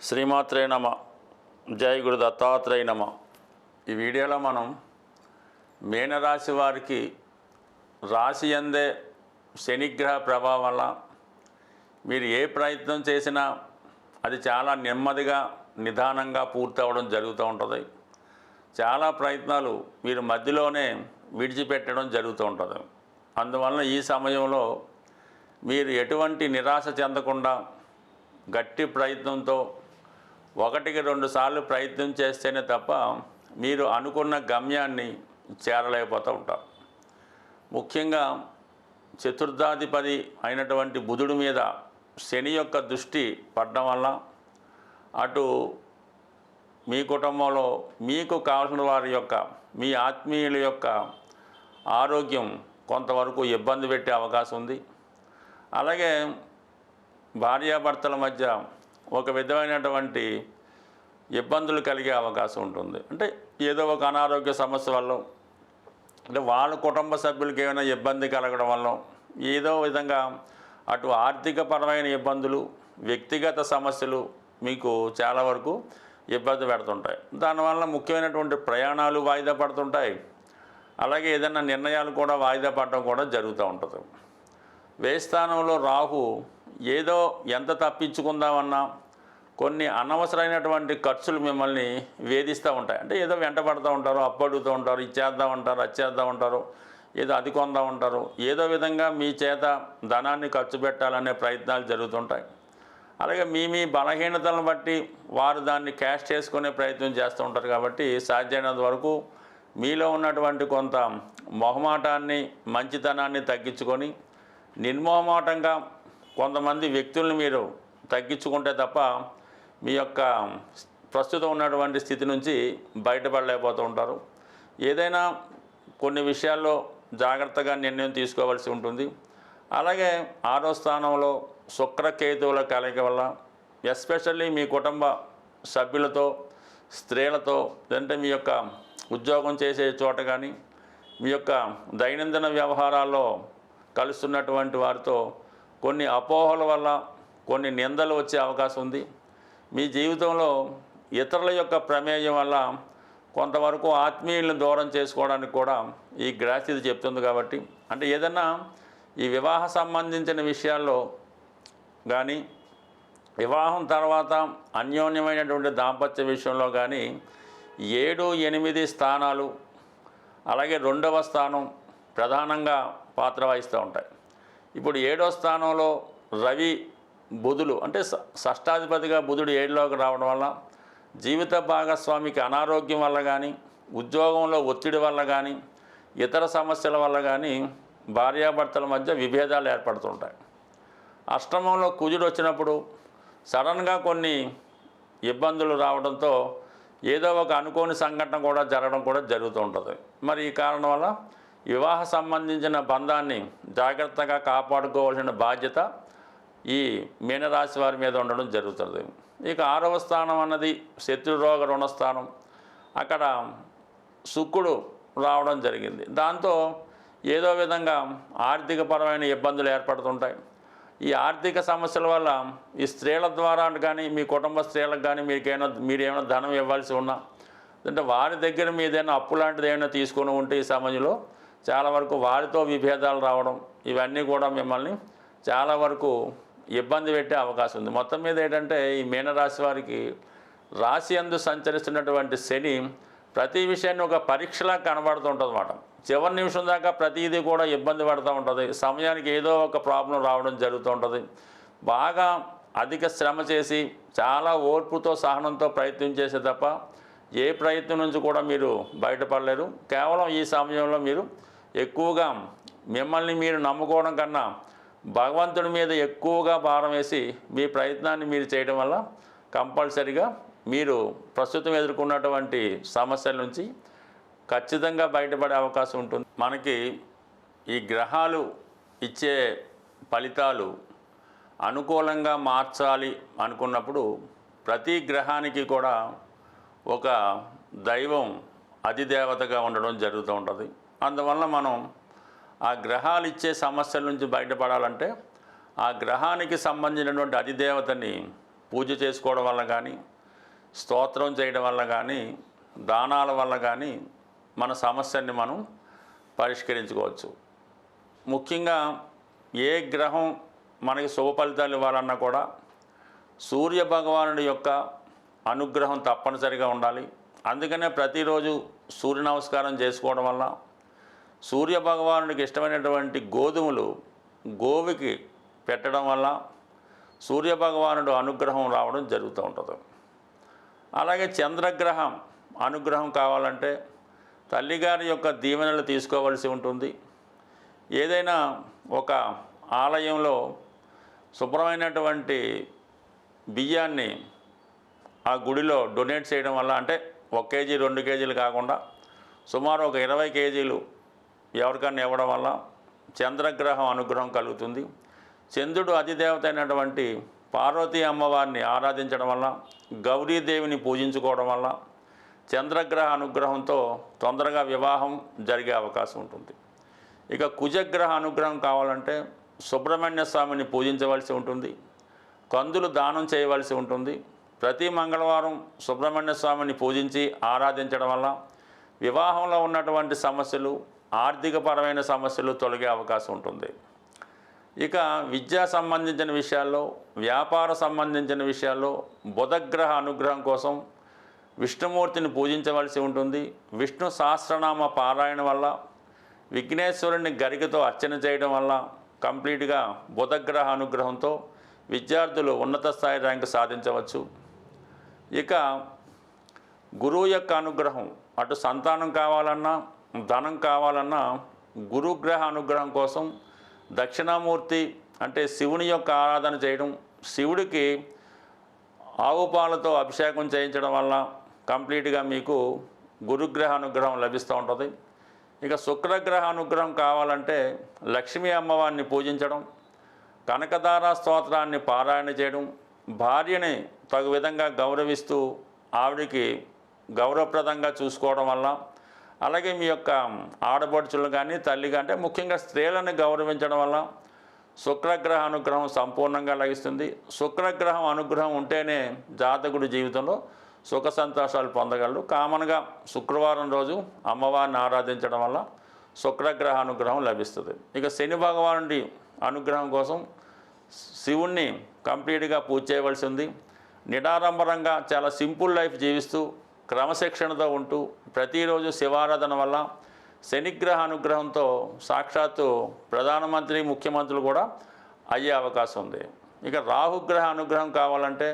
శ్రీమాత్రే నమ. జై గురు దత్తాత్రేయ నమ. ఈ వీడియోలో మనం మీనరాశి వారికి రాశి యందే శనిగ్రహ ప్రభావం వల్ల మీరు ఏ ప్రయత్నం చేసినా అది చాలా నెమ్మదిగా నిదానంగా పూర్తి అవ్వడం జరుగుతూ ఉంటుంది. చాలా ప్రయత్నాలు మీరు మధ్యలోనే విడిచిపెట్టడం జరుగుతూ ఉంటుంది. అందువలన ఈ సమయంలో మీరు ఎటువంటి నిరాశ చెందకుండా గట్టి ప్రయత్నంతో 1-2 సార్లు ప్రయత్నం చేస్తేనే తప్ప మీరు అనుకున్న గమ్యాన్ని చేరలేకపోతూ ఉంటారు. ముఖ్యంగా చతుర్థాధిపతి అయినటువంటి బుధుడి మీద శని యొక్క దృష్టి పడడం వల్ల అటు మీ కుటుంబంలో మీకు కావాల్సిన వారి యొక్క మీ ఆత్మీయుల యొక్క ఆరోగ్యం కొంతవరకు ఇబ్బంది పెట్టే అవకాశం ఉంది. అలాగే భార్యాభర్తల మధ్య ఒక విధమైనటువంటి ఇబ్బందులు కలిగే అవకాశం ఉంటుంది. అంటే ఏదో ఒక అనారోగ్య సమస్య వల్ల, అంటే వాళ్ళ కుటుంబ సభ్యులకి ఏమైనా ఇబ్బంది కలగడం వల్ల, ఏదో విధంగా అటు ఆర్థికపరమైన ఇబ్బందులు, వ్యక్తిగత సమస్యలు మీకు చాలా వరకు ఇబ్బంది పెడుతుంటాయి. దానివల్ల ముఖ్యమైనటువంటి ప్రయాణాలు వాయిదా పడుతుంటాయి. అలాగే ఏదైనా నిర్ణయాలు కూడా వాయిదా పడడం కూడా జరుగుతూ ఉంటుంది. వ్యయ స్థానంలో రాహు ఏదో ఎంత తప్పించుకుందామన్నా కొన్ని అనవసరమైనటువంటి ఖర్చులు మిమ్మల్ని వేధిస్తూ ఉంటాయి. అంటే ఏదో వెంటబడుతూ ఉంటారు, అప్పడుగుతూ ఉంటారు, ఇచ్చేద్దామంటారు, వచ్చేద్దామంటారు, ఏదో అది కొందాం ఉంటారు, ఏదో విధంగా మీ చేత ధనాన్ని ఖర్చు పెట్టాలనే ప్రయత్నాలు జరుగుతుంటాయి. అలాగే మీ బలహీనతలను బట్టి వారు దాన్ని క్యాష్ చేసుకునే ప్రయత్నం చేస్తూ ఉంటారు. కాబట్టి సాధ్యమైనంత వరకు మీలో ఉన్నటువంటి కొంత మొహమాటాన్ని, మంచితనాన్ని తగ్గించుకొని నిర్మోహమాటంగా కొంతమంది వ్యక్తుల్ని మీరు తగ్గించుకుంటే తప్ప మీ యొక్క ప్రస్తుతం ఉన్నటువంటి స్థితి నుంచి బయటపడలేకపోతూ ఉంటారు. ఏదైనా కొన్ని విషయాల్లో జాగ్రత్తగా నిర్ణయం తీసుకోవాల్సి ఉంటుంది. అలాగే 6వ స్థానంలో శుక్రకేతువుల కలయిక వల్ల ఎస్పెషల్లీ మీ కుటుంబ సభ్యులతో, స్త్రీలతో, అంటే మీ యొక్క ఉద్యోగం చేసే చోట కానీ మీ యొక్క దైనందిన వ్యవహారాల్లో కలుస్తున్నటువంటి వారితో కొన్ని అపోహల వల్ల కొన్ని నిందలు వచ్చే అవకాశం ఉంది. మీ జీవితంలో ఇతరుల యొక్క ప్రమేయం వల్ల కొంతవరకు ఆత్మీయులను దూరం చేసుకోవడానికి కూడా ఈ గ్రహస్థితి చెప్తుంది. కాబట్టి అంటే ఏదన్నా ఈ వివాహ సంబంధించిన విషయాల్లో కానీ, వివాహం తర్వాత అన్యోన్యమైనటువంటి దాంపత్య విషయంలో కానీ 7, 8 స్థానాలు, అలాగే 2వ స్థానం ప్రధానంగా పాత్ర వహిస్తూ ఉంటాయి. ఇప్పుడు 7వ స్థానంలో రవి, బుధులు, అంటే షష్టాధిపతిగా బుధుడు 7లోకి రావడం వల్ల జీవిత భాగస్వామికి అనారోగ్యం వల్ల కానీ, ఉద్యోగంలో ఒత్తిడి వల్ల కానీ, ఇతర సమస్యల వల్ల కానీ భార్యాభర్తల మధ్య విభేదాలు ఏర్పడుతుంటాయి. అష్టమంలో కుజుడు వచ్చినప్పుడు సడన్గా కొన్ని ఇబ్బందులు రావడంతో ఏదో ఒక అనుకోని సంఘటన కూడా జరగడం కూడా జరుగుతూ ఉంటుంది. మరి ఈ కారణం వల్ల వివాహ సంబంధించిన బంధాన్ని జాగ్రత్తగా కాపాడుకోవాల్సిన బాధ్యత ఈ మీనరాశి వారి మీద ఉండడం జరుగుతుంది. ఇక 6వ స్థానం అన్నది శత్రురోగ రుణస్థానం. అక్కడ శుక్రుడు రావడం జరిగింది. దాంతో ఏదో విధంగా ఆర్థికపరమైన ఇబ్బందులు ఏర్పడుతుంటాయి. ఈ ఆర్థిక సమస్యల వల్ల ఈ స్త్రీల ద్వారా కానీ, మీ కుటుంబ స్త్రీలకు కానీ మీరేమైనా ధనం ఇవ్వాల్సి ఉన్నా, అంటే వారి దగ్గర మీదైనా అప్పు లాంటిది ఏమైనా తీసుకొని ఉంటే ఈ సమయంలో చాలా వరకు వారితో విభేదాలు రావడం, ఇవన్నీ కూడా మిమ్మల్ని చాలా వరకు ఇబ్బంది పెట్టే అవకాశం ఉంది. మొత్తం మీద ఏంటంటే ఈ మీనరాశి వారికి రాశి యందు సంచరిస్తున్నటువంటి శని ప్రతి విషయాన్ని ఒక పరీక్షలా కనబడుతుంటుంది అన్నమాట. చివరి నిమిషం దాకా ప్రతిదీ కూడా ఇబ్బంది పడుతూ ఉంటుంది. సమయానికి ఏదో ఒక ప్రాబ్లం రావడం జరుగుతూ ఉంటుంది. బాగా అధిక శ్రమ చేసి చాలా ఓర్పుతో, సహనంతో ప్రయత్నం చేసే తప్ప ఏ ప్రయత్నం నుంచి కూడా మీరు బయటపడలేరు. కేవలం ఈ సమయంలో మీరు ఎక్కువగా మిమ్మల్ని మీరు నమ్ముకోవడం కన్నా భగవంతుడి మీద ఎక్కువగా భారం వేసి మీ ప్రయత్నాన్ని మీరు చేయడం వల్ల కంపల్సరిగా మీరు ప్రస్తుతం ఎదుర్కొన్నటువంటి సమస్యల నుంచి ఖచ్చితంగా బయటపడే అవకాశం ఉంటుంది. మనకి ఈ గ్రహాలు ఇచ్చే ఫలితాలు అనుకూలంగా మార్చాలి అనుకున్నప్పుడు ప్రతి గ్రహానికి కూడా ఒక దైవం అధిదేవతగా ఉండడం జరుగుతూ ఉంటుంది. అందువల్ల మనం ఆ గ్రహాలు ఇచ్చే సమస్యల నుంచి బయటపడాలంటే ఆ గ్రహానికి సంబంధించినటువంటి అధిదేవతని పూజ చేసుకోవడం వల్ల కానీ, స్తోత్రం చేయడం వల్ల కానీ, దానాల వల్ల కానీ మన సమస్యని మనం పరిష్కరించుకోవచ్చు. ముఖ్యంగా ఏ గ్రహం మనకి శుభ ఫలితాలు ఇవ్వాలన్నా కూడా సూర్య భగవానుడి యొక్క అనుగ్రహం తప్పనిసరిగా ఉండాలి. అందుకనే ప్రతిరోజు సూర్య నమస్కారం చేసుకోవడం వల్ల, సూర్య భగవానుడికి ఇష్టమైనటువంటి గోధుమలు గోవుకి పెట్టడం వల్ల సూర్య భగవానుడు అనుగ్రహం రావడం జరుగుతూ ఉంటుంది. అలాగే చంద్రగ్రహం అనుగ్రహం కావాలంటే తల్లిగారి యొక్క దీవెనలు తీసుకోవలసి ఉంటుంది. ఏదైనా ఒక ఆలయంలో శుభ్రమైనటువంటి బియ్యాన్ని ఆ గుడిలో డొనేట్ చేయడం వల్ల, అంటే 1 కేజీ 2 కేజీలు కాకుండా సుమారు ఒక 20 కేజీలు ఎవరికన్నా ఇవ్వడం వల్ల చంద్రగ్రహం అనుగ్రహం కలుగుతుంది. చంద్రుడు అధిదేవత అయినటువంటి పార్వతీ అమ్మవారిని ఆరాధించడం వల్ల, గౌరీదేవిని పూజించుకోవడం వల్ల చంద్రగ్రహ అనుగ్రహంతో తొందరగా వివాహం జరిగే అవకాశం ఉంటుంది. ఇక కుజగ్రహ అనుగ్రహం కావాలంటే సుబ్రహ్మణ్య స్వామిని పూజించవలసి ఉంటుంది, కందులు దానం చేయవలసి ఉంటుంది. ప్రతి మంగళవారం సుబ్రహ్మణ్య స్వామిని పూజించి ఆరాధించడం వల్ల వివాహంలో ఉన్నటువంటి సమస్యలు, ఆర్థికపరమైన సమస్యలు తొలగే అవకాశం ఉంటుంది. ఇక విద్యా సంబంధించిన విషయాల్లో, వ్యాపార సంబంధించిన విషయాల్లో బుధగ్రహ అనుగ్రహం కోసం విష్ణుమూర్తిని పూజించవలసి ఉంటుంది. విష్ణు సహస్రనామ పారాయణ వల్ల, విఘ్నేశ్వరుని గరికతో అర్చన చేయడం వల్ల కంప్లీట్గా బుధగ్రహ అనుగ్రహంతో విద్యార్థులు ఉన్నత స్థాయి ర్యాంకు సాధించవచ్చు. ఇక గురువు యొక్క అనుగ్రహం, అటు సంతానం కావాలన్నా ధనం కావాలన్నా గురుగ్రహ అనుగ్రహం కోసం దక్షిణామూర్తి అంటే శివుని యొక్క ఆరాధన చేయడం, శివుడికి ఆవు పాలతో అభిషేకం చేయించడం వల్ల కంప్లీట్గా మీకు గురుగ్రహ అనుగ్రహం లభిస్తూ ఉంటుంది. ఇక శుక్రగ్రహ అనుగ్రహం కావాలంటే లక్ష్మీ అమ్మవారిని పూజించడం, కనకదార స్తోత్రాన్ని పారాయణ చేయడం, భార్యని తగు విధంగా గౌరవిస్తూ ఆవిడికి గౌరవప్రదంగా చూసుకోవడం వల్ల, అలాగే మీ యొక్క ఆడపడుచులు కానీ తల్లిగా అంటే ముఖ్యంగా స్త్రీలను గౌరవించడం వల్ల శుక్రగ్రహ అనుగ్రహం సంపూర్ణంగా లభిస్తుంది. శుక్రగ్రహం అనుగ్రహం ఉంటేనే జాతకుడి జీవితంలో సుఖ సంతోషాలు పొందగలరు. కామన్గా శుక్రవారం రోజు అమ్మవారిని ఆరాధించడం వల్ల శుక్రగ్రహ అనుగ్రహం లభిస్తుంది. ఇక శని భగవానుడి అనుగ్రహం కోసం శివుణ్ణి కంప్లీట్గా పూజ చేయవలసి ఉంది. నిడారంభరంగా చాలా సింపుల్ లైఫ్ జీవిస్తూ క్రమశిక్షణతో ఉంటూ ప్రతిరోజు శివారాధన వల్ల శనిగ్రహ అనుగ్రహంతో సాక్షాత్తు ప్రధానమంత్రి, ముఖ్యమంత్రులు కూడా అయ్యే అవకాశం ఉంది. ఇక రాహుగ్రహ అనుగ్రహం కావాలంటే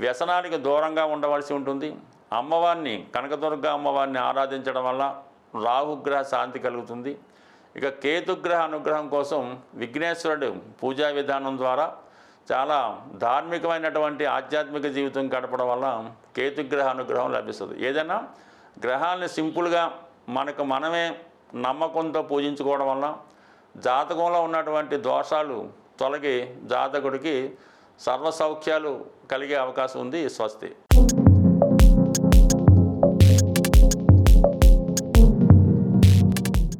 వ్యసనానికి దూరంగా ఉండవలసి ఉంటుంది. అమ్మవారిని, కనకదుర్గ అమ్మవారిని ఆరాధించడం వల్ల రాహుగ్రహ శాంతి కలుగుతుంది. ఇక కేతుగ్రహ అనుగ్రహం కోసం విఘ్నేశ్వరుడు పూజా విధానం ద్వారా చాలా ధార్మికమైనటువంటి ఆధ్యాత్మిక జీవితం గడపడం వల్ల కేతుగ్రహ అనుగ్రహం లభిస్తుంది. ఏదైనా గ్రహాన్ని సింపుల్గా మనకు మనమే నమ్మకంతో పూజించుకోవడం వల్ల జాతకంలో ఉన్నటువంటి దోషాలు తొలగి జాతకుడికి సర్వసౌఖ్యాలు కలిగే అవకాశం ఉంది. స్వస్తి.